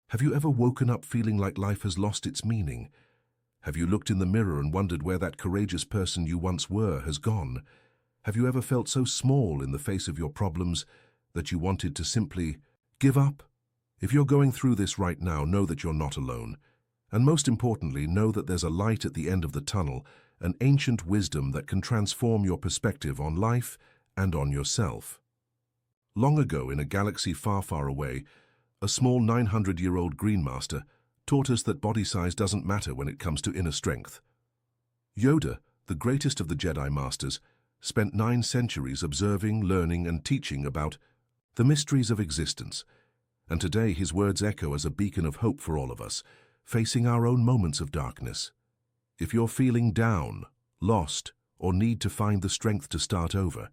Have you ever woken up feeling like life has lost its meaning? Have you looked in the mirror and wondered where that courageous person you once were has gone? Have you ever felt so small in the face of your problems that you wanted to simply give up? If you're going through this right now, know that you're not alone. And most importantly, know that there's a light at the end of the tunnel, an ancient wisdom that can transform your perspective on life and on yourself. Long ago, in a galaxy far, far away, a small 900-year-old Green Master taught us that body size doesn't matter when it comes to inner strength. Yoda, the greatest of the Jedi Masters, spent 9 centuries observing, learning, and teaching about the mysteries of existence. And today his words echo as a beacon of hope for all of us, facing our own moments of darkness. If you're feeling down, lost, or need to find the strength to start over,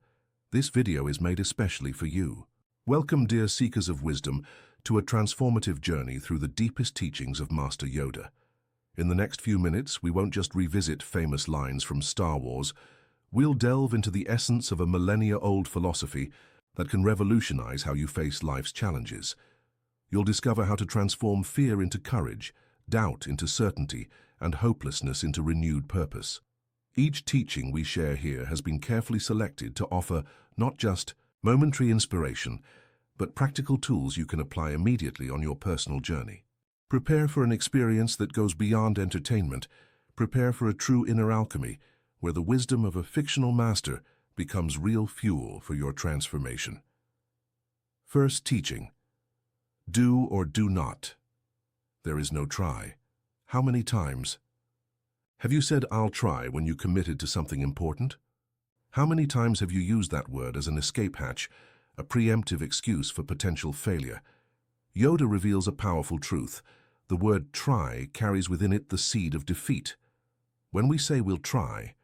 this video is made especially for you. Welcome, dear seekers of wisdom, to a transformative journey through the deepest teachings of Master Yoda. In the next few minutes, we won't just revisit famous lines from Star Wars. We'll delve into the essence of a millennia-old philosophy that can revolutionize how you face life's challenges. You'll discover how to transform fear into courage, doubt into certainty, and hopelessness into renewed purpose. Each teaching we share here has been carefully selected to offer not just momentary inspiration, but practical tools you can apply immediately on your personal journey. Prepare for an experience that goes beyond entertainment. Prepare for a true inner alchemy, where the wisdom of a fictional master becomes real fuel for your transformation. First teaching: do or do not. There is no try. How many times? Have you said "I'll try" when you committed to something important? How many times have you used that word as an escape hatch, a preemptive excuse for potential failure? Yoda reveals a powerful truth. The word try carries within it the seed of defeat. When we say we'll try,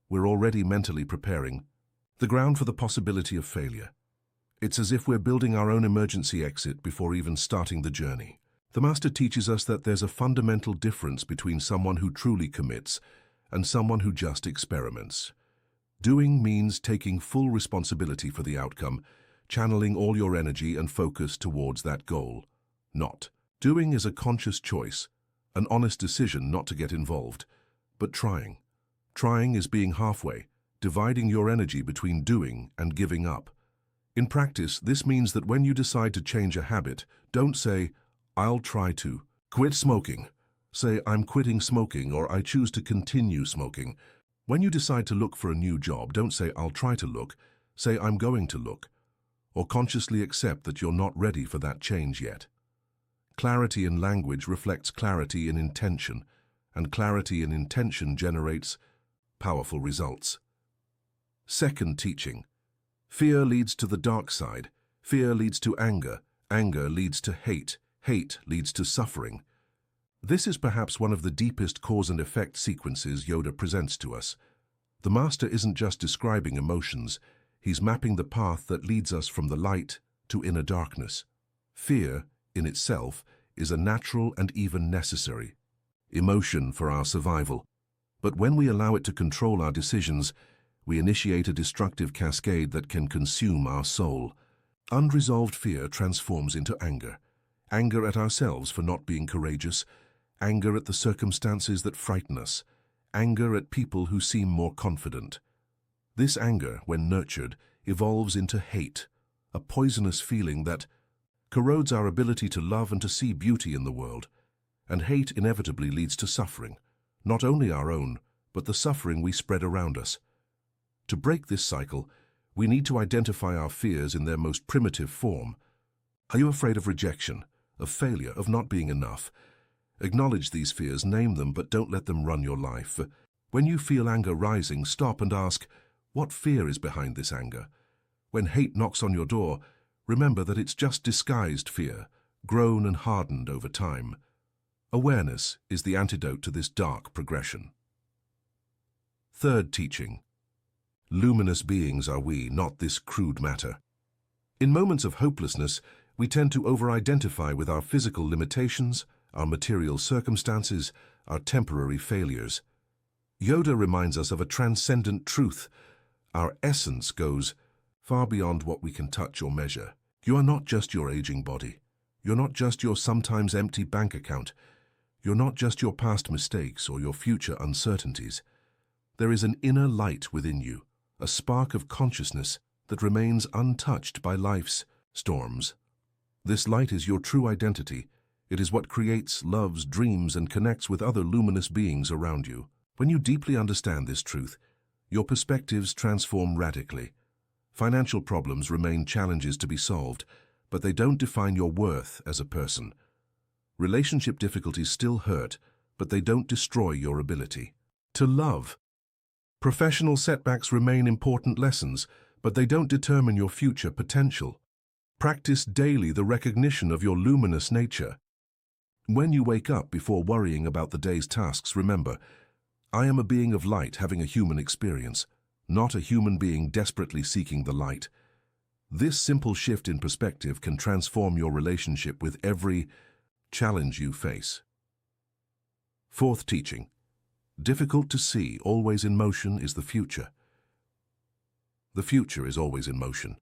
we're already mentally preparing the ground for the possibility of failure. It's as if we're building our own emergency exit before even starting the journey. The Master teaches us that there's a fundamental difference between someone who truly commits and someone who just experiments. Doing means taking full responsibility for the outcome, channeling all your energy and focus towards that goal. Not. Doing is a conscious choice, an honest decision not to get involved, but trying. Trying is being halfway, dividing your energy between doing and giving up. In practice, this means that when you decide to change a habit, don't say, "I'll try to quit smoking." Say, "I'm quitting smoking," or "I choose to continue smoking." When you decide to look for a new job, don't say, "I'll try to look." Say, "I'm going to look." Or consciously accept that you're not ready for that change yet. Clarity in language reflects clarity in intention, and clarity in intention generates powerful results. Second teaching: fear leads to the dark side. Fear leads to anger. Anger leads to hate. Hate leads to suffering. This is perhaps one of the deepest cause and effect sequences Yoda presents to us. The Master isn't just describing emotions. He's mapping the path that leads us from the light to inner darkness. Fear, in itself, is a natural and even necessary emotion for our survival. But when we allow it to control our decisions, we initiate a destructive cascade that can consume our soul. Unresolved fear transforms into anger. Anger at ourselves for not being courageous. Anger at the circumstances that frighten us. Anger at people who seem more confident. This anger, when nurtured, evolves into hate, a poisonous feeling that corrodes our ability to love and to see beauty in the world. And hate inevitably leads to suffering, not only our own, but the suffering we spread around us. To break this cycle, we need to identify our fears in their most primitive form. Are you afraid of rejection, of failure, of not being enough? Acknowledge these fears, name them, but don't let them run your life. When you feel anger rising, stop and ask, what fear is behind this anger? When hate knocks on your door, remember that it's just disguised fear, grown and hardened over time. Awareness is the antidote to this dark progression. Third teaching: luminous beings are we, not this crude matter. In moments of hopelessness, we tend to over-identify with our physical limitations, our material circumstances, our temporary failures. Yoda reminds us of a transcendent truth. Our essence goes far beyond what we can touch or measure. You are not just your aging body. You're not just your sometimes empty bank account. You're not just your past mistakes or your future uncertainties. There is an inner light within you, a spark of consciousness that remains untouched by life's storms. This light is your true identity. It is what creates, loves, dreams, and connects with other luminous beings around you. When you deeply understand this truth, your perspectives transform radically. Financial problems remain challenges to be solved, but they don't define your worth as a person. Relationship difficulties still hurt, but they don't destroy your ability to love. Professional setbacks remain important lessons, but they don't determine your future potential. Practice daily the recognition of your luminous nature. When you wake up before worrying about the day's tasks, remember, I am a being of light having a human experience, not a human being desperately seeking the light. This simple shift in perspective can transform your relationship with every challenge you face. Fourth teaching. Difficult to see, always in motion, is the future. The future is always in motion.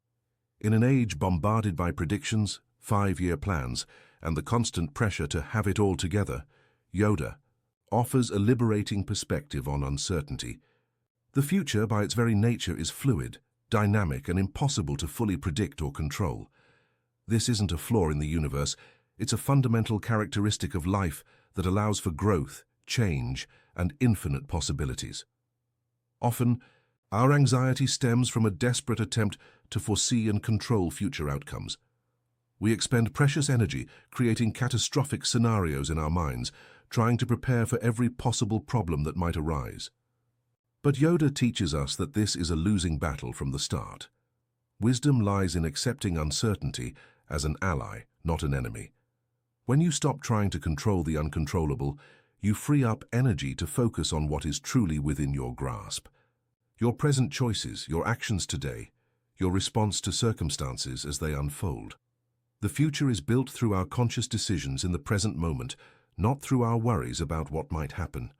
In an age bombarded by predictions, 5-year plans, and the constant pressure to have it all together, Yoda offers a liberating perspective on uncertainty. The future, by its very nature, is fluid, dynamic, and impossible to fully predict or control. This isn't a flaw in the universe. It's a fundamental characteristic of life that allows for growth, change, and infinite possibilities. Often, our anxiety stems from a desperate attempt to foresee and control future outcomes. We expend precious energy creating catastrophic scenarios in our minds, trying to prepare for every possible problem that might arise. But Yoda teaches us that this is a losing battle from the start. Wisdom lies in accepting uncertainty as an ally, not an enemy. When you stop trying to control the uncontrollable, you free up energy to focus on what is truly within your grasp. Your present choices, your actions today, your response to circumstances as they unfold. The future is built through our conscious decisions in the present moment, not through our worries about what might happen.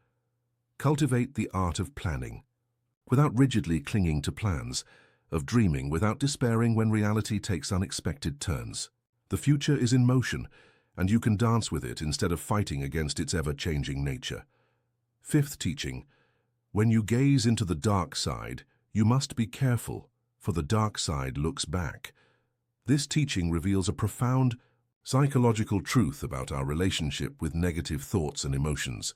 Cultivate the art of planning, without rigidly clinging to plans, of dreaming without despairing when reality takes unexpected turns. The future is in motion, and you can dance with it instead of fighting against its ever-changing nature. Fifth teaching. When you gaze into the dark side, you must be careful, for the dark side looks back. This teaching reveals a profound psychological truth about our relationship with negative thoughts and emotions.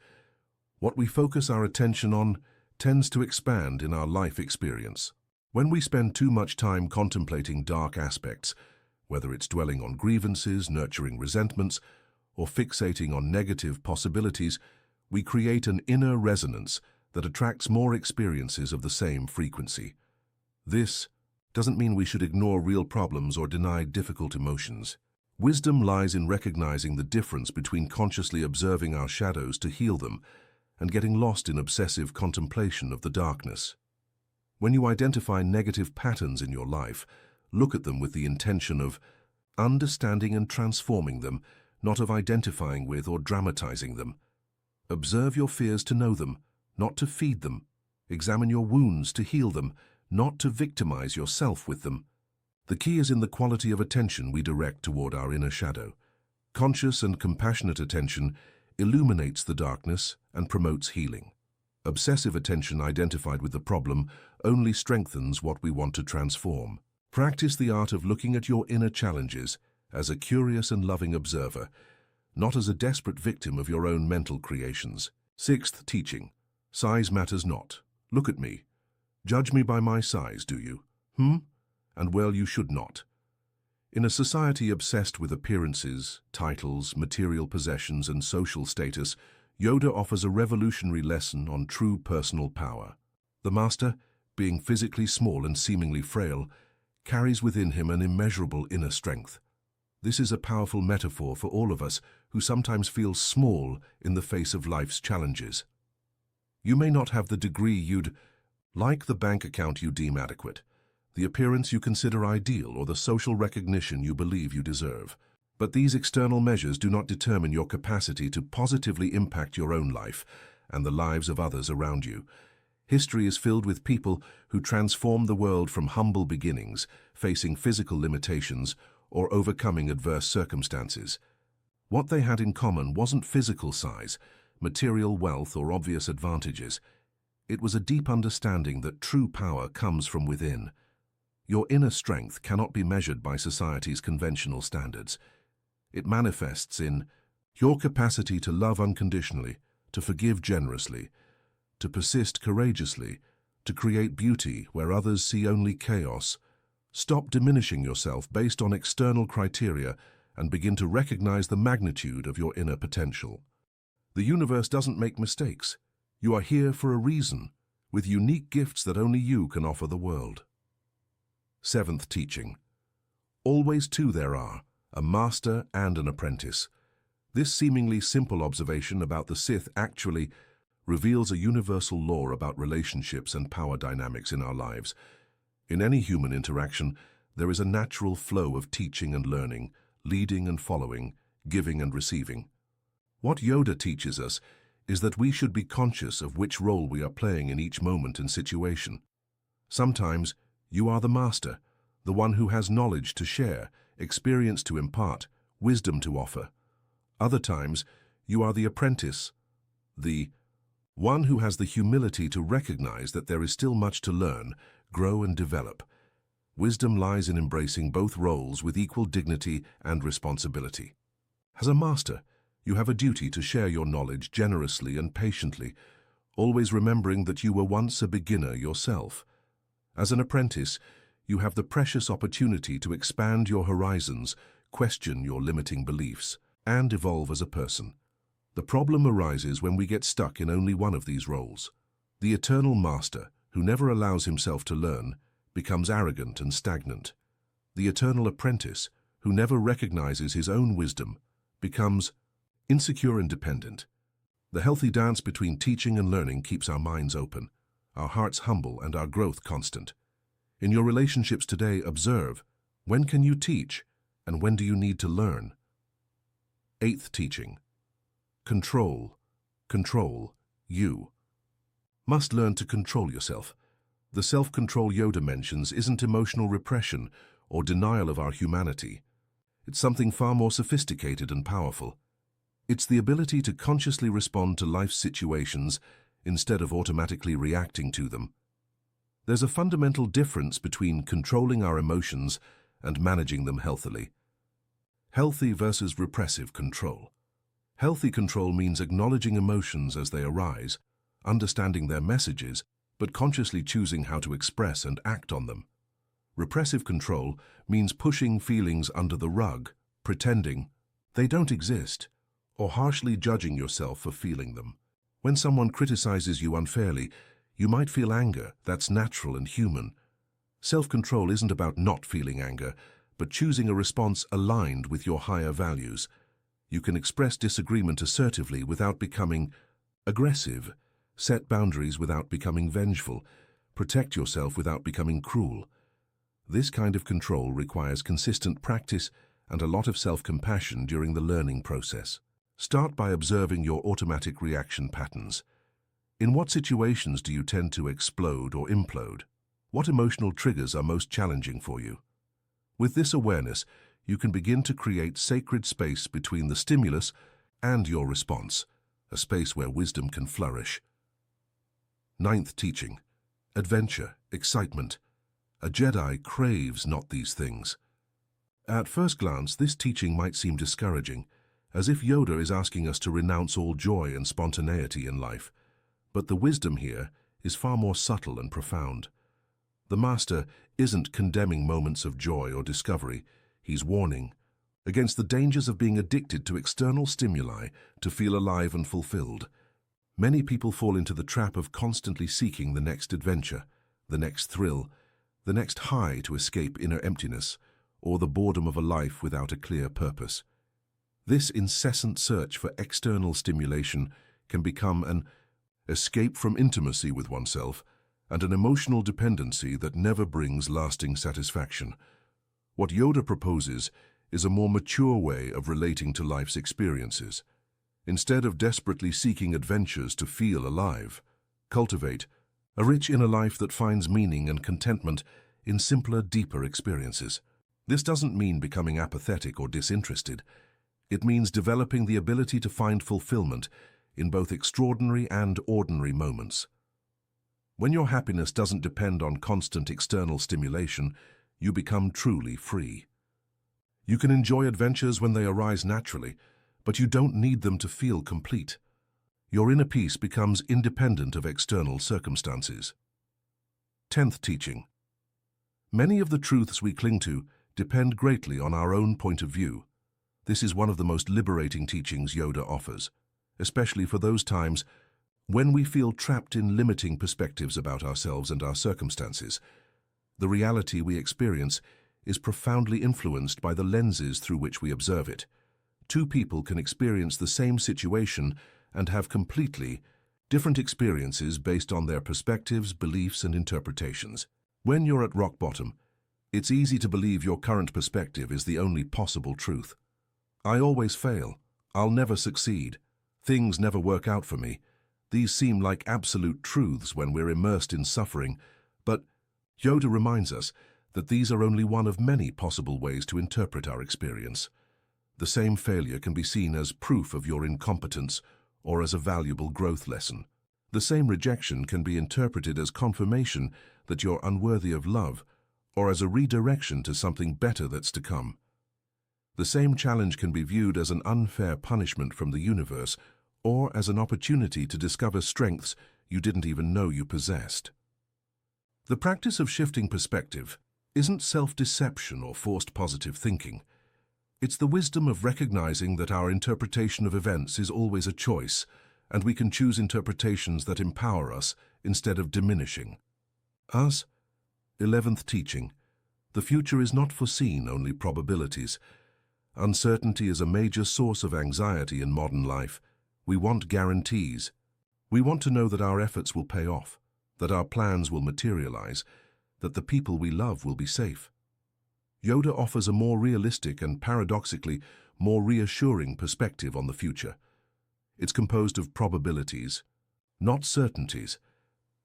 What we focus our attention on tends to expand in our life experience. When we spend too much time contemplating dark aspects, whether it's dwelling on grievances, nurturing resentments, or fixating on negative possibilities, we create an inner resonance that attracts more experiences of the same frequency. This doesn't mean we should ignore real problems or deny difficult emotions. Wisdom lies in recognizing the difference between consciously observing our shadows to heal them and getting lost in obsessive contemplation of the darkness. When you identify negative patterns in your life, look at them with the intention of understanding and transforming them, not of identifying with or dramatizing them. Observe your fears to know them, not to feed them. Examine your wounds to heal them, not to victimize yourself with them. The key is in the quality of attention we direct toward our inner shadow. Conscious and compassionate attention illuminates the darkness and promotes healing. Obsessive attention identified with the problem only strengthens what we want to transform. Practice the art of looking at your inner challenges as a curious and loving observer, not as a desperate victim of your own mental creations. Sixth teaching. Size matters not. Look at me. Judge me by my size, do you? And well, you should not. In a society obsessed with appearances, titles, material possessions, and social status, Yoda offers a revolutionary lesson on true personal power. The master, being physically small and seemingly frail, carries within him an immeasurable inner strength. This is a powerful metaphor for all of us who sometimes feel small in the face of life's challenges. You may not have the degree you'd like, the bank account you deem adequate, the appearance you consider ideal, or the social recognition you believe you deserve. But these external measures do not determine your capacity to positively impact your own life and the lives of others around you. History is filled with people who transformed the world from humble beginnings, facing physical limitations, or overcoming adverse circumstances. What they had in common wasn't physical size, material wealth, or obvious advantages. It was a deep understanding that true power comes from within. Your inner strength cannot be measured by society's conventional standards. It manifests in your capacity to love unconditionally, to forgive generously, to persist courageously, to create beauty where others see only chaos. Stop diminishing yourself based on external criteria and begin to recognize the magnitude of your inner potential. The universe doesn't make mistakes. You are here for a reason, with unique gifts that only you can offer the world. Seventh teaching. Always two there are, a master and an apprentice. This seemingly simple observation about the Sith actually reveals a universal law about relationships and power dynamics in our lives. In any human interaction, there is a natural flow of teaching and learning, leading and following, giving and receiving. What Yoda teaches us is that we should be conscious of which role we are playing in each moment and situation. Sometimes you are the master, the one who has knowledge to share, experience to impart, wisdom to offer. Other times, you are the apprentice, the one who has the humility to recognize that there is still much to learn, grow and develop. Wisdom lies in embracing both roles with equal dignity and responsibility. As a master, you have a duty to share your knowledge generously and patiently, always remembering that you were once a beginner yourself. As an apprentice, you have the precious opportunity to expand your horizons, question your limiting beliefs, and evolve as a person. The problem arises when we get stuck in only one of these roles. The eternal master, who never allows himself to learn, becomes arrogant and stagnant. The eternal apprentice, who never recognizes his own wisdom, becomes insecure and dependent. The healthy dance between teaching and learning keeps our minds open, our hearts humble, and our growth constant. In your relationships today, observe, when can you teach, and when do you need to learn? Eighth teaching. Control. You must learn to control yourself. The self-control Yoda mentions isn't emotional repression or denial of our humanity. It's something far more sophisticated and powerful. It's the ability to consciously respond to life's situations instead of automatically reacting to them. There's a fundamental difference between controlling our emotions and managing them healthily. Healthy versus repressive control. Healthy control means acknowledging emotions as they arise, understanding their messages, but consciously choosing how to express and act on them. Repressive control means pushing feelings under the rug, pretending they don't exist, or harshly judging yourself for feeling them. When someone criticizes you unfairly, you might feel anger. That's natural and human. Self-control isn't about not feeling anger, but choosing a response aligned with your higher values. You can express disagreement assertively without becoming aggressive, set boundaries without becoming vengeful, protect yourself without becoming cruel. This kind of control requires consistent practice and a lot of self-compassion during the learning process. Start by observing your automatic reaction patterns. In what situations do you tend to explode or implode? What emotional triggers are most challenging for you? With this awareness, you can begin to create sacred space between the stimulus and your response, a space where wisdom can flourish. Ninth teaching. Adventure, excitement. A Jedi craves not these things. At first glance, this teaching might seem discouraging, as if Yoda is asking us to renounce all joy and spontaneity in life. But the wisdom here is far more subtle and profound. The Master isn't condemning moments of joy or discovery. He's warning against the dangers of being addicted to external stimuli to feel alive and fulfilled. Many people fall into the trap of constantly seeking the next adventure, the next thrill, the next high to escape inner emptiness, or the boredom of a life without a clear purpose. This incessant search for external stimulation can become an escape from intimacy with oneself and an emotional dependency that never brings lasting satisfaction. What Yoda proposes is a more mature way of relating to life's experiences. Instead of desperately seeking adventures to feel alive, cultivate a rich inner life that finds meaning and contentment in simpler, deeper experiences. This doesn't mean becoming apathetic or disinterested. It means developing the ability to find fulfillment in both extraordinary and ordinary moments. When your happiness doesn't depend on constant external stimulation, you become truly free. You can enjoy adventures when they arise naturally, but you don't need them to feel complete. Your inner peace becomes independent of external circumstances. 10th teaching. Many of the truths we cling to depend greatly on our own point of view. This is one of the most liberating teachings Yoda offers, especially for those times when we feel trapped in limiting perspectives about ourselves and our circumstances. The reality we experience is profoundly influenced by the lenses through which we observe it. Two people can experience the same situation and have completely different experiences based on their perspectives, beliefs, and interpretations. When you're at rock bottom, it's easy to believe your current perspective is the only possible truth. I always fail. I'll never succeed. Things never work out for me. These seem like absolute truths when we're immersed in suffering, but Yoda reminds us that these are only one of many possible ways to interpret our experience. The same failure can be seen as proof of your incompetence or as a valuable growth lesson. The same rejection can be interpreted as confirmation that you're unworthy of love or as a redirection to something better that's to come. The same challenge can be viewed as an unfair punishment from the universe or as an opportunity to discover strengths you didn't even know you possessed. The practice of shifting perspective isn't self-deception or forced positive thinking. It's the wisdom of recognizing that our interpretation of events is always a choice, and we can choose interpretations that empower us instead of diminishing us. 11th teaching. The future is not foreseen, only probabilities. Uncertainty is a major source of anxiety in modern life. We want guarantees. We want to know that our efforts will pay off, that our plans will materialize, that the people we love will be safe. Yoda offers a more realistic and paradoxically more reassuring perspective on the future. It's composed of probabilities, not certainties.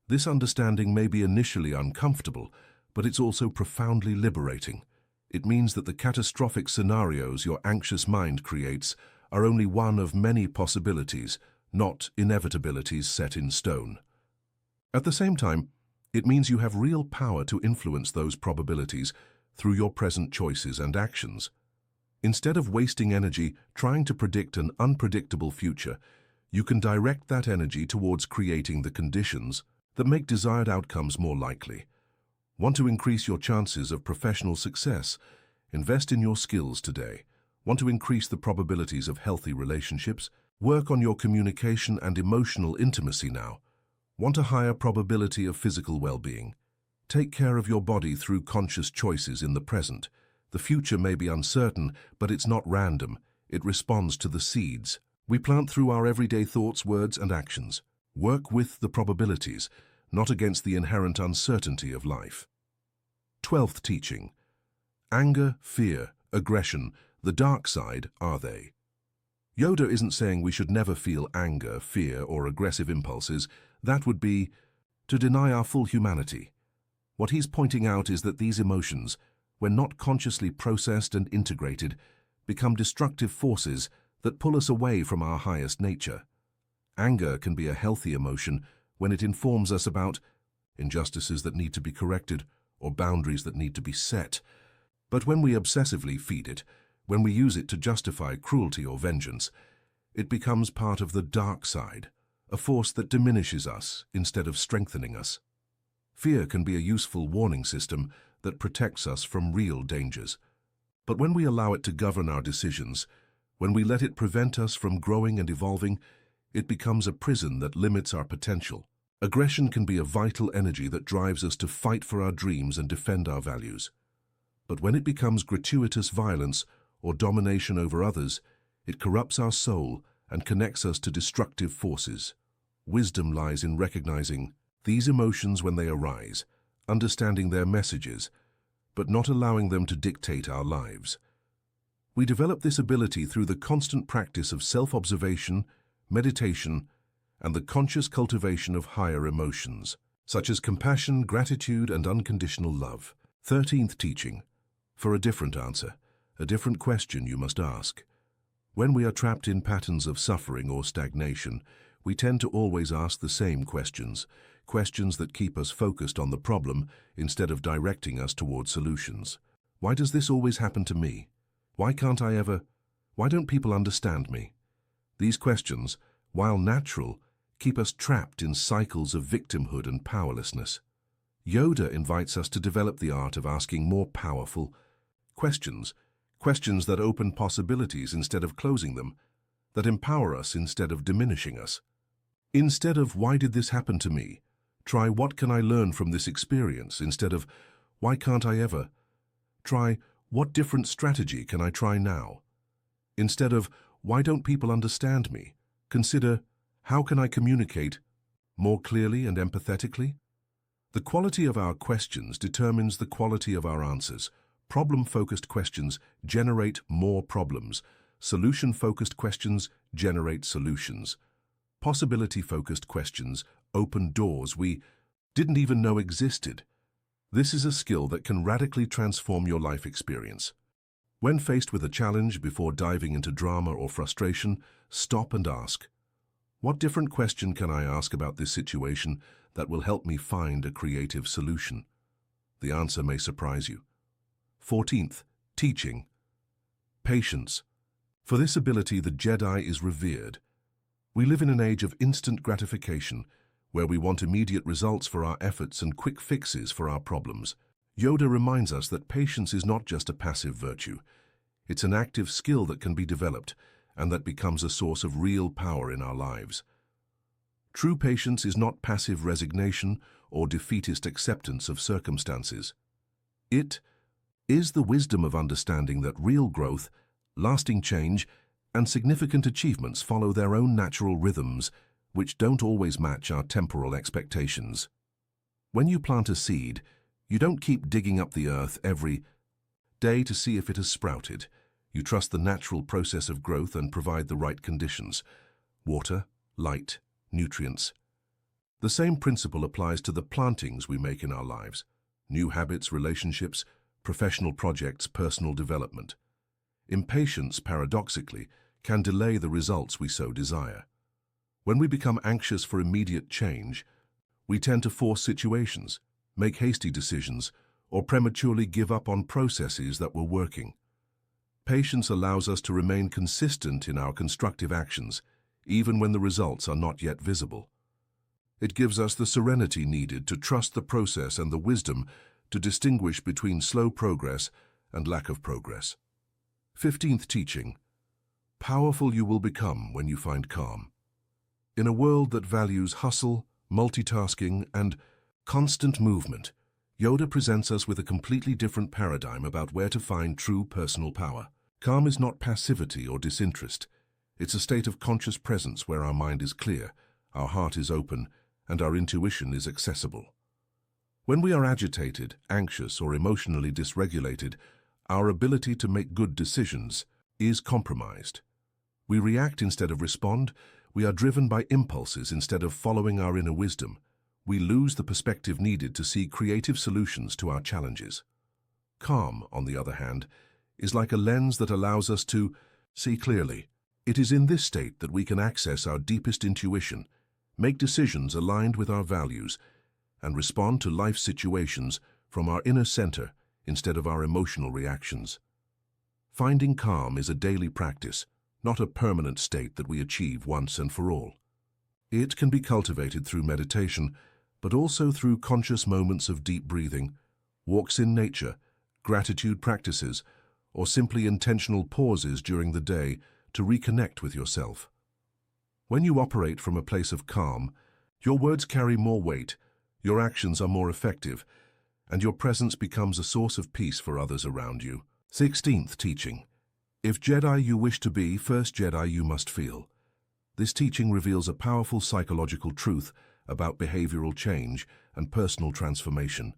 This understanding may be initially uncomfortable, but it's also profoundly liberating. It means that the catastrophic scenarios your anxious mind creates are only one of many possibilities, not inevitabilities set in stone. At the same time, it means you have real power to influence those probabilities through your present choices and actions. Instead of wasting energy trying to predict an unpredictable future, you can direct that energy towards creating the conditions that make desired outcomes more likely. Want to increase your chances of professional success? Invest in your skills today. Want to increase the probabilities of healthy relationships? Work on your communication and emotional intimacy now. Want a higher probability of physical well-being? Take care of your body through conscious choices in the present. The future may be uncertain, but it's not random. It responds to the seeds we plant through our everyday thoughts, words, and actions. Work with the probabilities, not against the inherent uncertainty of life. 12th teaching. Anger, fear, aggression, the dark side, are they? Yoda isn't saying we should never feel anger, fear, or aggressive impulses. That would be to deny our full humanity. What he's pointing out is that these emotions, when not consciously processed and integrated, become destructive forces that pull us away from our highest nature. Anger can be a healthy emotion when it informs us about injustices that need to be corrected or boundaries that need to be set. But when we obsessively feed it, when we use it to justify cruelty or vengeance, it becomes part of the dark side, a force that diminishes us instead of strengthening us. Fear can be a useful warning system that protects us from real dangers. But when we allow it to govern our decisions, when we let it prevent us from growing and evolving, it becomes a prison that limits our potential. Aggression can be a vital energy that drives us to fight for our dreams and defend our values. But when it becomes gratuitous violence or domination over others, it corrupts our soul and connects us to destructive forces. Wisdom lies in recognizing these emotions when they arise, understanding their messages, but not allowing them to dictate our lives. We develop this ability through the constant practice of self-observation, meditation, and the conscious cultivation of higher emotions, such as compassion, gratitude, and unconditional love. 13th teaching. For a different answer, a different question you must ask. When we are trapped in patterns of suffering or stagnation, we tend to always ask the same questions, questions that keep us focused on the problem instead of directing us toward solutions. Why does this always happen to me? Why can't I ever? Why don't people understand me? These questions, while natural, keep us trapped in cycles of victimhood and powerlessness. Yoda invites us to develop the art of asking more powerful questions, questions that open possibilities instead of closing them, that empower us instead of diminishing us. Instead of "Why did this happen to me?" try "What can I learn from this experience?" instead of "Why can't I ever?" Try "What different strategy can I try now?" Instead of "Why don't people understand me?" consider "How can I communicate more clearly and empathetically?" The quality of our questions determines the quality of our answers. Problem-focused questions generate more problems. Solution-focused questions generate solutions. Possibility-focused questions open doors we didn't even know existed. This is a skill that can radically transform your life experience. When faced with a challenge, before diving into drama or frustration, stop and ask, what different question can I ask about this situation that will help me find a creative solution? The answer may surprise you. 14th, teaching. Patience. For this ability, the Jedi is revered. We live in an age of instant gratification, where we want immediate results for our efforts and quick fixes for our problems. Yoda reminds us that patience is not just a passive virtue. It's an active skill that can be developed, and that becomes a source of real power in our lives. True patience is not passive resignation or defeatist acceptance of circumstances. It is the wisdom of understanding that real growth, lasting change, and significant achievements follow their own natural rhythms, which don't always match our temporal expectations. When you plant a seed, you don't keep digging up the earth every day to see if it has sprouted. You trust the natural process of growth and provide the right conditions: water, light, nutrients. The same principle applies to the plantings we make in our lives: new habits, relationships, professional projects, personal development. Impatience, paradoxically, can delay the results we so desire. When we become anxious for immediate change, we tend to force situations, make hasty decisions, or prematurely give up on processes that were working. Patience allows us to remain consistent in our constructive actions, even when the results are not yet visible. It gives us the serenity needed to trust the process and the wisdom to distinguish between slow progress and lack of progress. 15th teaching. Powerful you will become when you find calm. In a world that values hustle, multitasking, and constant movement, Yoda presents us with a completely different paradigm about where to find true personal power. Calm is not passivity or disinterest. It's a state of conscious presence where our mind is clear, our heart is open, and our intuition is accessible. When we are agitated, anxious, or emotionally dysregulated, our ability to make good decisions is compromised. We react instead of respond. We are driven by impulses instead of following our inner wisdom. We lose the perspective needed to see creative solutions to our challenges. Calm, on the other hand, is like a lens that allows us to see clearly. It is in this state that we can access our deepest intuition, make decisions aligned with our values, and respond to life situations from our inner center instead of our emotional reactions. Finding calm is a daily practice, not a permanent state that we achieve once and for all. It can be cultivated through meditation, but also through conscious moments of deep breathing, walks in nature, gratitude practices, or simply intentional pauses during the day to reconnect with yourself. When you operate from a place of calm, your words carry more weight, your actions are more effective, and your presence becomes a source of peace for others around you. 16th teaching. If Jedi you wish to be, first Jedi you must feel. This teaching reveals a powerful psychological truth about behavioral change and personal transformation.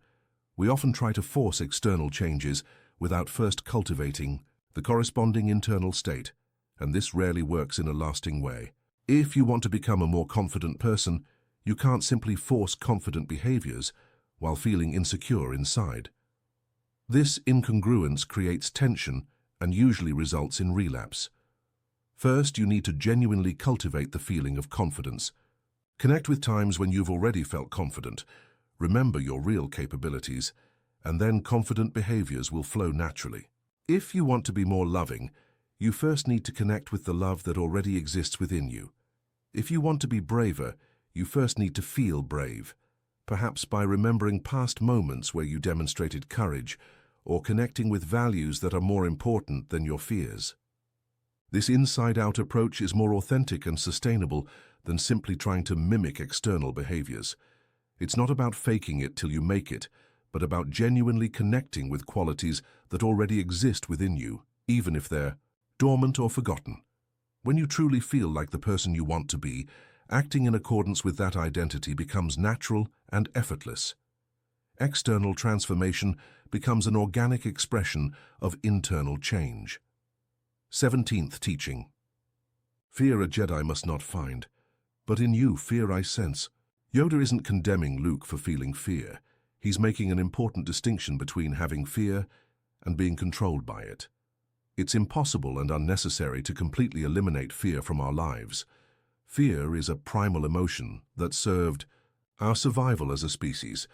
We often try to force external changes without first cultivating the corresponding internal state, and this rarely works in a lasting way. If you want to become a more confident person, you can't simply force confident behaviors while feeling insecure inside. This incongruence creates tension and usually results in relapse. First, you need to genuinely cultivate the feeling of confidence. Connect with times when you've already felt confident. Remember your real capabilities, and then confident behaviors will flow naturally. If you want to be more loving, you first need to connect with the love that already exists within you. If you want to be braver, you first need to feel brave, perhaps by remembering past moments where you demonstrated courage or connecting with values that are more important than your fears. This inside-out approach is more authentic and sustainable than simply trying to mimic external behaviors. It's not about faking it till you make it, but about genuinely connecting with qualities that already exist within you, even if they're dormant or forgotten. When you truly feel like the person you want to be, acting in accordance with that identity becomes natural and effortless. External transformation becomes an organic expression of internal change. 17th teaching. Fear a Jedi must not find, but in you fear I sense. Yoda isn't condemning Luke for feeling fear. He's making an important distinction between having fear and being controlled by it. It's impossible and unnecessary to completely eliminate fear from our lives. Fear is a primal emotion that served our survival as a species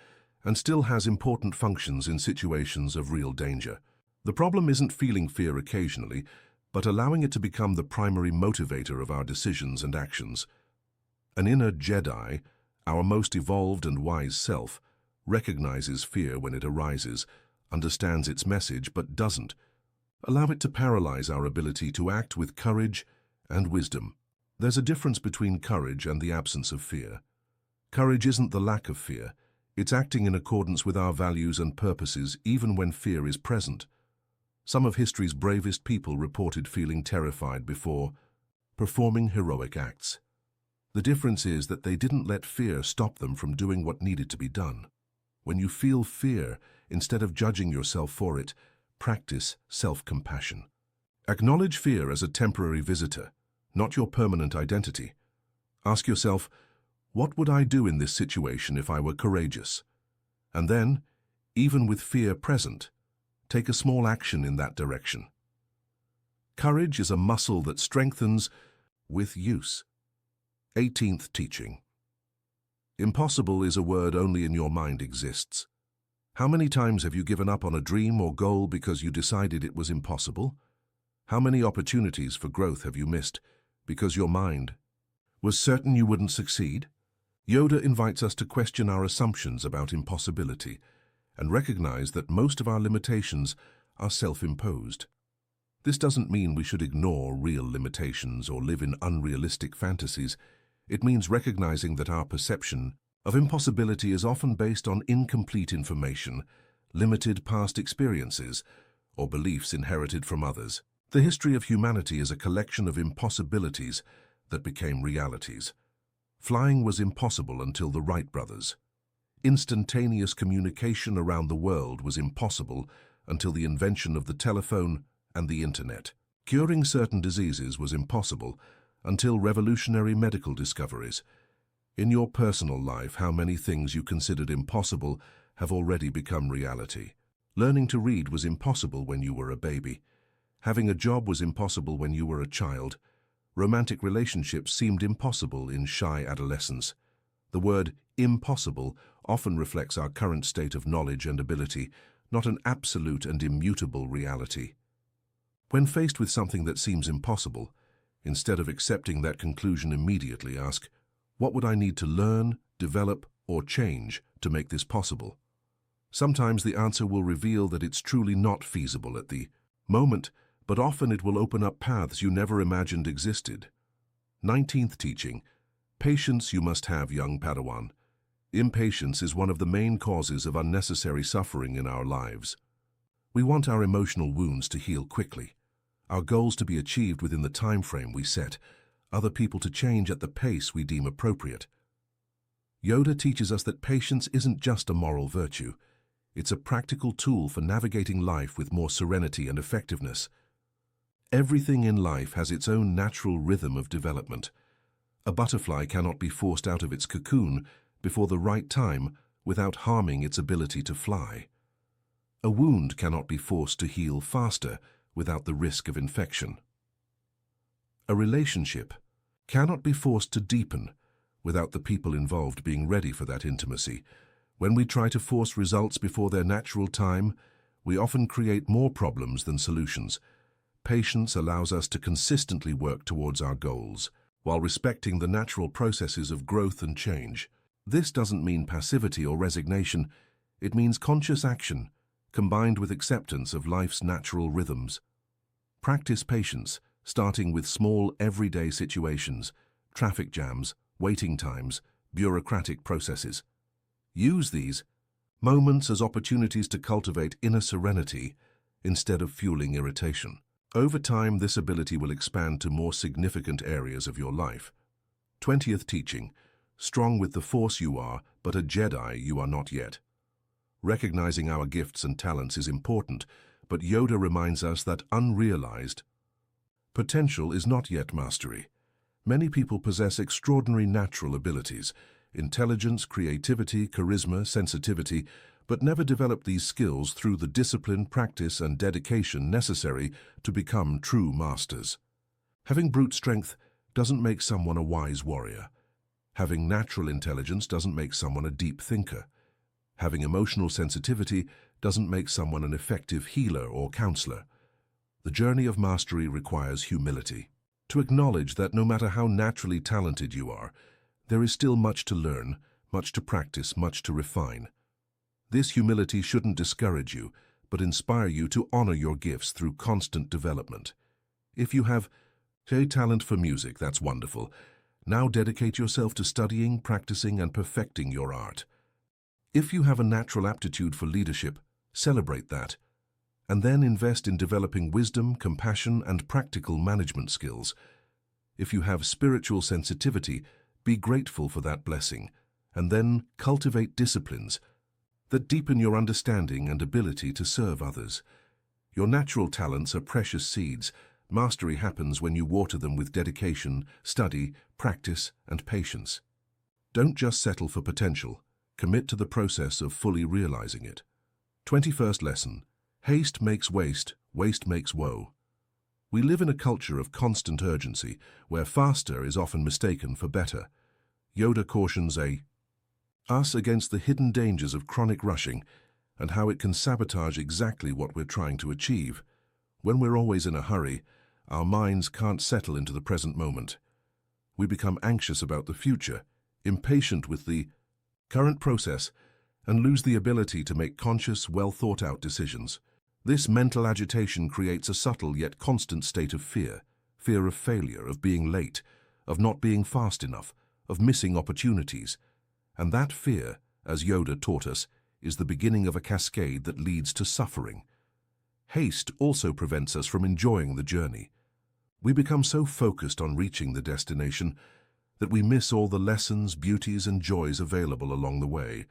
and still has important functions in situations of real danger. The problem isn't feeling fear occasionally, but allowing it to become the primary motivator of our decisions and actions. An inner Jedi, our most evolved and wise self, recognizes fear when it arises, understands its message but doesn't allow it to paralyze our ability to act with courage and wisdom. There's a difference between courage and the absence of fear. Courage isn't the lack of fear. It's acting in accordance with our values and purposes even when fear is present. Some of history's bravest people reported feeling terrified before performing heroic acts. The difference is that they didn't let fear stop them from doing what needed to be done. When you feel fear, instead of judging yourself for it, practice self-compassion. Acknowledge fear as a temporary visitor, not your permanent identity. Ask yourself, what would I do in this situation if I were courageous? And then, even with fear present, take a small action in that direction. Courage is a muscle that strengthens with use. 18th teaching. Impossible is a word only in your mind exists. How many times have you given up on a dream or goal because you decided it was impossible? How many opportunities for growth have you missed because your mind was certain you wouldn't succeed? Yoda invites us to question our assumptions about impossibility and recognize that most of our limitations are self-imposed. This doesn't mean we should ignore real limitations or live in unrealistic fantasies. It means recognizing that our perception of impossibility is often based on incomplete information, limited past experiences, or beliefs inherited from others. The history of humanity is a collection of impossibilities that became realities. Flying was impossible until the Wright brothers. Instantaneous communication around the world was impossible until the invention of the telephone and the internet. Curing certain diseases was impossible until revolutionary medical discoveries. In your personal life, how many things you considered impossible have already become reality? Learning to read was impossible when you were a baby. Having a job was impossible when you were a child. Romantic relationships seemed impossible in shy adolescence. The word impossible often reflects our current state of knowledge and ability, not an absolute and immutable reality. When faced with something that seems impossible, instead of accepting that conclusion immediately, ask, what would I need to learn, develop, or change to make this possible? Sometimes the answer will reveal that it's truly not feasible at the moment, but often it will open up paths you never imagined existed. 19th teaching. Patience you must have, young Padawan. Impatience is one of the main causes of unnecessary suffering in our lives. We want our emotional wounds to heal quickly, our goals to be achieved within the time frame we set, other people to change at the pace we deem appropriate. Yoda teaches us that patience isn't just a moral virtue. It's a practical tool for navigating life with more serenity and effectiveness. Everything in life has its own natural rhythm of development. A butterfly cannot be forced out of its cocoon before the right time without harming its ability to fly. A wound cannot be forced to heal faster without the risk of infection. A relationship cannot be forced to deepen without the people involved being ready for that intimacy. When we try to force results before their natural time, we often create more problems than solutions. Patience allows us to consistently work towards our goals, while respecting the natural processes of growth and change. This doesn't mean passivity or resignation. It means conscious action, combined with acceptance of life's natural rhythms. Practice patience, starting with small, everyday situations, traffic jams, waiting times, bureaucratic processes. Use these moments as opportunities to cultivate inner serenity instead of fueling irritation. Over time, this ability will expand to more significant areas of your life. 20th teaching: strong with the Force you are, but a Jedi you are not yet. Recognizing our gifts and talents is important, but Yoda reminds us that unrealized potential is not yet mastery. Many people possess extraordinary natural abilities, intelligence, creativity, charisma, sensitivity, but never develop these skills through the discipline, practice, and dedication necessary to become true masters. Having brute strength doesn't make someone a wise warrior. Having natural intelligence doesn't make someone a deep thinker. Having emotional sensitivity doesn't make someone an effective healer or counselor. The journey of mastery requires humility. To acknowledge that no matter how naturally talented you are, there is still much to learn, much to practice, much to refine. This humility shouldn't discourage you, but inspire you to honor your gifts through constant development. If you have a talent for music, that's wonderful. Now dedicate yourself to studying, practicing, and perfecting your art. If you have a natural aptitude for leadership, celebrate that, and then invest in developing wisdom, compassion, and practical management skills. If you have spiritual sensitivity, be grateful for that blessing, and then cultivate disciplines that deepen your understanding and ability to serve others. Your natural talents are precious seeds. Mastery happens when you water them with dedication, study, practice, and patience. Don't just settle for potential. Commit to the process of fully realizing it. 21st lesson: haste makes waste, waste makes woe. We live in a culture of constant urgency, where faster is often mistaken for better. Yoda cautions us against the hidden dangers of chronic rushing and how it can sabotage exactly what we're trying to achieve. When we're always in a hurry, our minds can't settle into the present moment. We become anxious about the future, impatient with the current process, and lose the ability to make conscious, well-thought-out decisions. This mental agitation creates a subtle yet constant state of fear of failure, of being late, of not being fast enough, of missing opportunities. And that fear, as Yoda taught us, is the beginning of a cascade that leads to suffering. Haste also prevents us from enjoying the journey. We become so focused on reaching the destination that we miss all the lessons, beauties, and joys available along the way.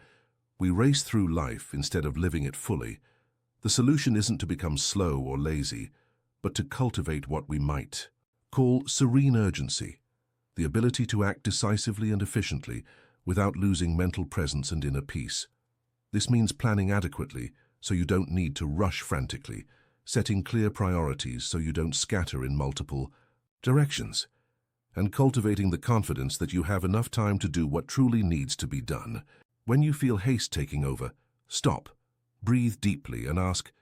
We race through life instead of living it fully. The solution isn't to become slow or lazy, but to cultivate what we might call serene urgency, the ability to act decisively and efficiently without losing mental presence and inner peace. This means planning adequately so you don't need to rush frantically, setting clear priorities so you don't scatter in multiple directions, and cultivating the confidence that you have enough time to do what truly needs to be done. When you feel haste taking over, stop, breathe deeply, and ask,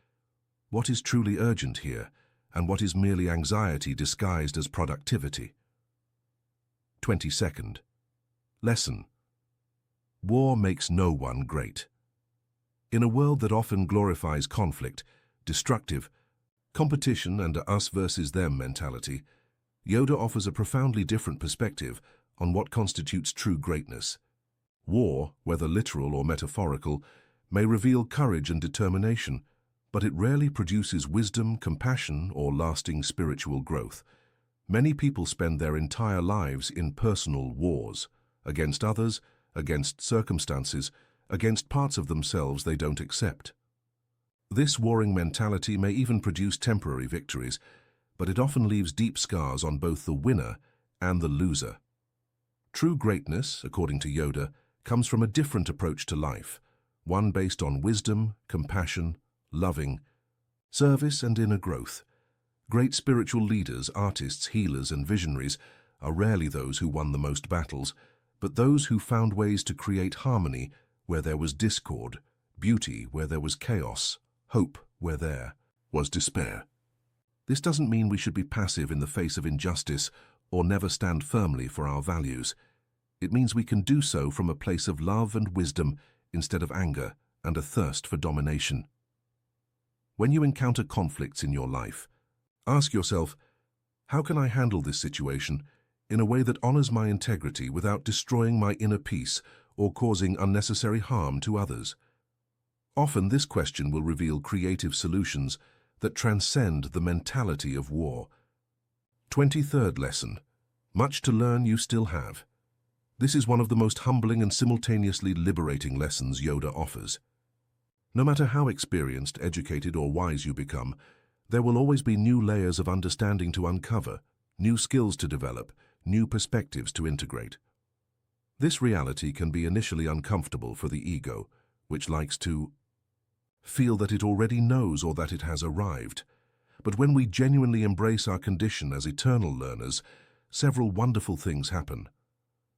what is truly urgent here, and what is merely anxiety disguised as productivity? 22nd lesson: war makes no one great. In a world that often glorifies conflict, destructive competition, and a us versus them mentality, Yoda offers a profoundly different perspective on what constitutes true greatness. War, whether literal or metaphorical, may reveal courage and determination, but it rarely produces wisdom, compassion, or lasting spiritual growth. Many people spend their entire lives in personal wars, against others, against circumstances, against parts of themselves they don't accept. This warring mentality may even produce temporary victories, but it often leaves deep scars on both the winner and the loser. True greatness, according to Yoda, comes from a different approach to life, one based on wisdom, compassion, loving, service and inner growth. Great spiritual leaders, artists, healers and visionaries are rarely those who won the most battles, but those who found ways to create harmony where there was discord, beauty where there was chaos, hope where there was despair. This doesn't mean we should be passive in the face of injustice or never stand firmly for our values. It means we can do so from a place of love and wisdom instead of anger and a thirst for domination. When you encounter conflicts in your life, ask yourself, how can I handle this situation in a way that honors my integrity without destroying my inner peace or causing unnecessary harm to others? Often this question will reveal creative solutions that transcend the mentality of war. 23rd lesson. Much to learn you still have. This is one of the most humbling and simultaneously liberating lessons Yoda offers. No matter how experienced, educated, or wise you become, there will always be new layers of understanding to uncover, new skills to develop, new perspectives to integrate. This reality can be initially uncomfortable for the ego, which likes to feel that it already knows or that it has arrived. But when we genuinely embrace our condition as eternal learners, several wonderful things happen.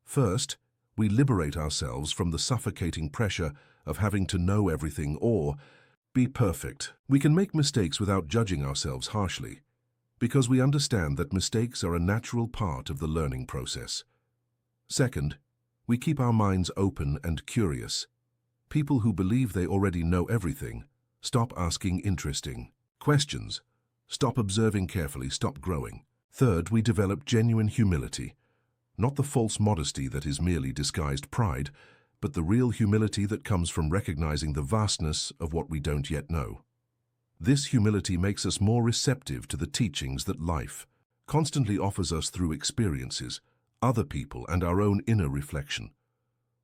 First, we liberate ourselves from the suffocating pressure of having to know everything or be perfect. We can make mistakes without judging ourselves harshly, because we understand that mistakes are a natural part of the learning process. Second, we keep our minds open and curious. People who believe they already know everything stop asking interesting questions, stop observing carefully, stop growing. Third, we develop genuine humility, not the false modesty that is merely disguised pride, but the real humility that comes from recognizing the vastness of what we don't yet know. This humility makes us more receptive to the teachings that life constantly offers us through experiences, other people, and our own inner reflection.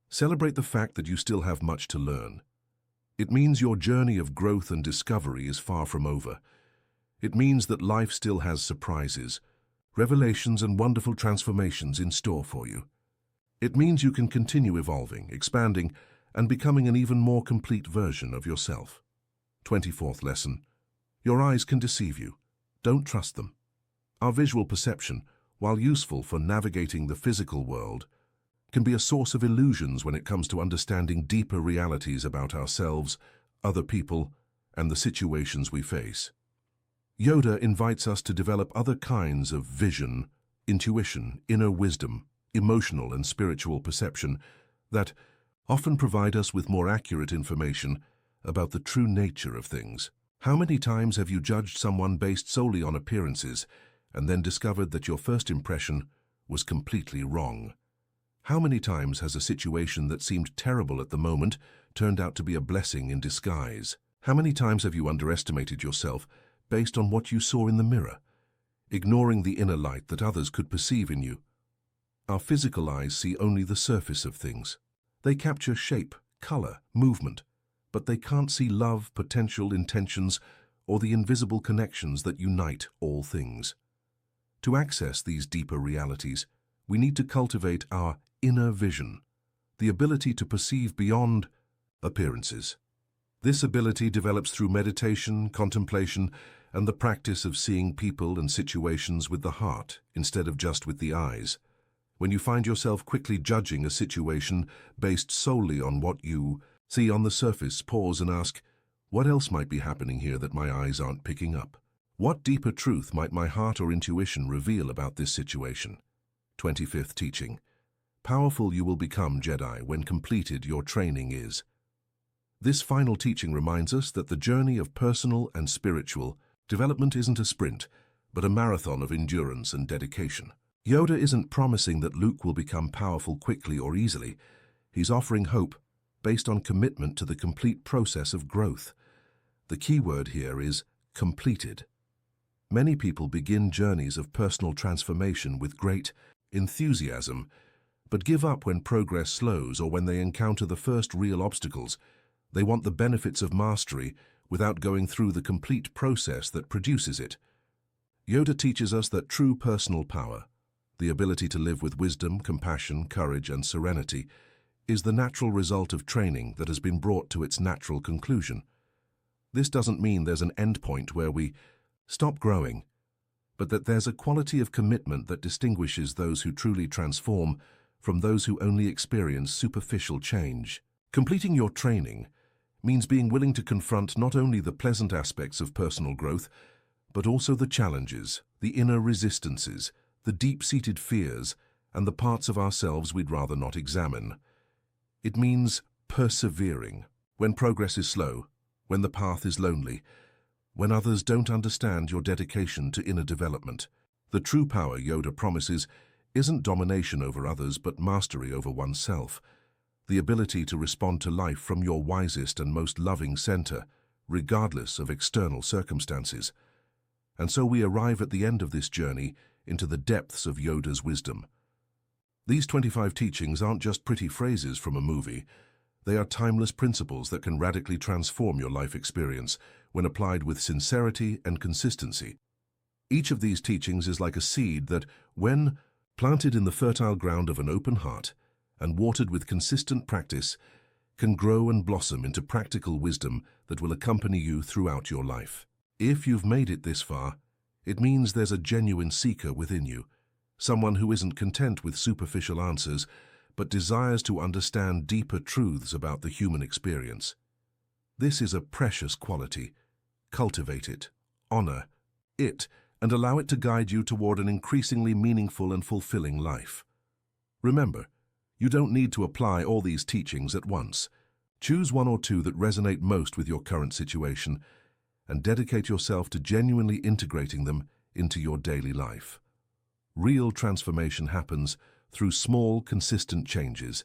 Celebrate the fact that you still have much to learn. It means your journey of growth and discovery is far from over. It means that life still has surprises, revelations, and wonderful transformations in store for you. It means you can continue evolving, expanding, and becoming an even more complete version of yourself. 24th lesson. Your eyes can deceive you. Don't trust them. Our visual perception, while useful for navigating the physical world, can be a source of illusions when it comes to understanding deeper realities about ourselves, other people, and the situations we face. Yoda invites us to develop other kinds of vision, intuition, inner wisdom, emotional and spiritual perception that often provide us with more accurate information about the true nature of things. How many times have you judged someone based solely on appearances and then discovered that your first impression was completely wrong? How many times has a situation that seemed terrible at the moment turned out to be a blessing in disguise? How many times have you underestimated yourself based on what you saw in the mirror, ignoring the inner light that others could perceive in you? Our physical eyes see only the surface of things. They capture shape, color, movement, but they can't see love, potential, intentions, or the invisible connections that unite all things. To access these deeper realities, we need to cultivate our inner vision, the ability to perceive beyond appearances. This ability develops through meditation, contemplation, and the practice of seeing people and situations with the heart instead of just with the eyes. When you find yourself quickly judging a situation based solely on what you see on the surface, pause and ask, what else might be happening here that my eyes aren't picking up? What deeper truth might my heart or intuition reveal about this situation? 25th teaching. Powerful you will become, Jedi, when completed your training is. This final teaching reminds us that the journey of personal and spiritual development isn't a sprint, but a marathon of endurance and dedication. Yoda isn't promising that Luke will become powerful quickly or easily. He's offering hope based on commitment to the complete process of growth. The key word here is completed. Many people begin journeys of personal transformation with great enthusiasm, but give up when progress slows or when they encounter the first real obstacles. They want the benefits of mastery without going through the complete process that produces it. Yoda teaches us that true personal power, the ability to live with wisdom, compassion, courage, and serenity, is the natural result of training that has been brought to its natural conclusion. This doesn't mean there's an endpoint where we stop growing, but that there's a quality of commitment that distinguishes those who truly transform from those who only experience superficial change. Completing your training means being willing to confront not only the pleasant aspects of personal growth, but also the challenges, the inner resistances, the deep-seated fears, and the parts of ourselves we'd rather not examine. It means persevering when progress is slow, when the path is lonely, when others don't understand your dedication to inner development. The true power Yoda promises isn't domination over others, but mastery over oneself, the ability to respond to life from your wisest and most loving center, regardless of external circumstances. And so we arrive at the end of this journey into the depths of Yoda's wisdom. These 25 teachings aren't just pretty phrases from a movie. They are timeless principles that can radically transform your life experience when applied with sincerity and consistency. Each of these teachings is like a seed that, when planted in the fertile ground of an open heart and watered with consistent practice, can grow and blossom into practical wisdom that will accompany you throughout your life. If you've made it this far, it means there's a genuine seeker within you, someone who isn't content with superficial answers, but desires to understand deeper truths about the human experience. This is a precious quality. Cultivate it, honor it, and allow it to guide you toward an increasingly meaningful and fulfilling life. Remember, you don't need to apply all these teachings at once. Choose one or two that resonate most with your current situation and dedicate yourself to genuinely integrating them into your daily life. Real transformation happens through small, consistent changes,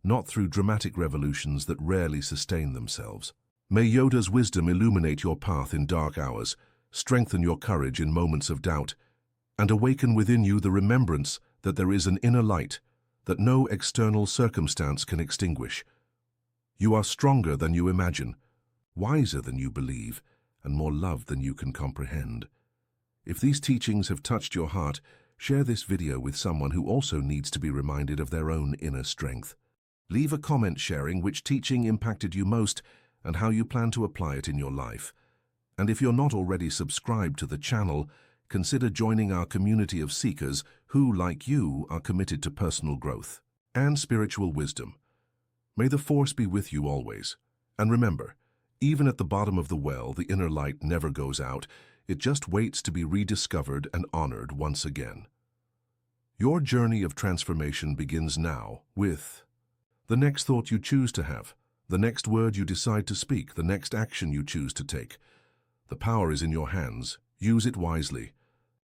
not through dramatic revolutions that rarely sustain themselves. May Yoda's wisdom illuminate your path in dark hours, strengthen your courage in moments of doubt, and awaken within you the remembrance that there is an inner light that no external circumstance can extinguish. You are stronger than you imagine, wiser than you believe, and more loved than you can comprehend. If these teachings have touched your heart, share this video with someone who also needs to be reminded of their own inner strength. Leave a comment sharing which teaching impacted you most and how you plan to apply it in your life. And if you're not already subscribed to the channel, consider joining our community of seekers who, like you, are committed to personal growth and spiritual wisdom. May the Force be with you always. And remember, even at the bottom of the well, the inner light never goes out. It just waits to be rediscovered and honored once again. Your journey of transformation begins now with the next thought you choose to have, the next word you decide to speak, the next action you choose to take. The power is in your hands. Use it wisely.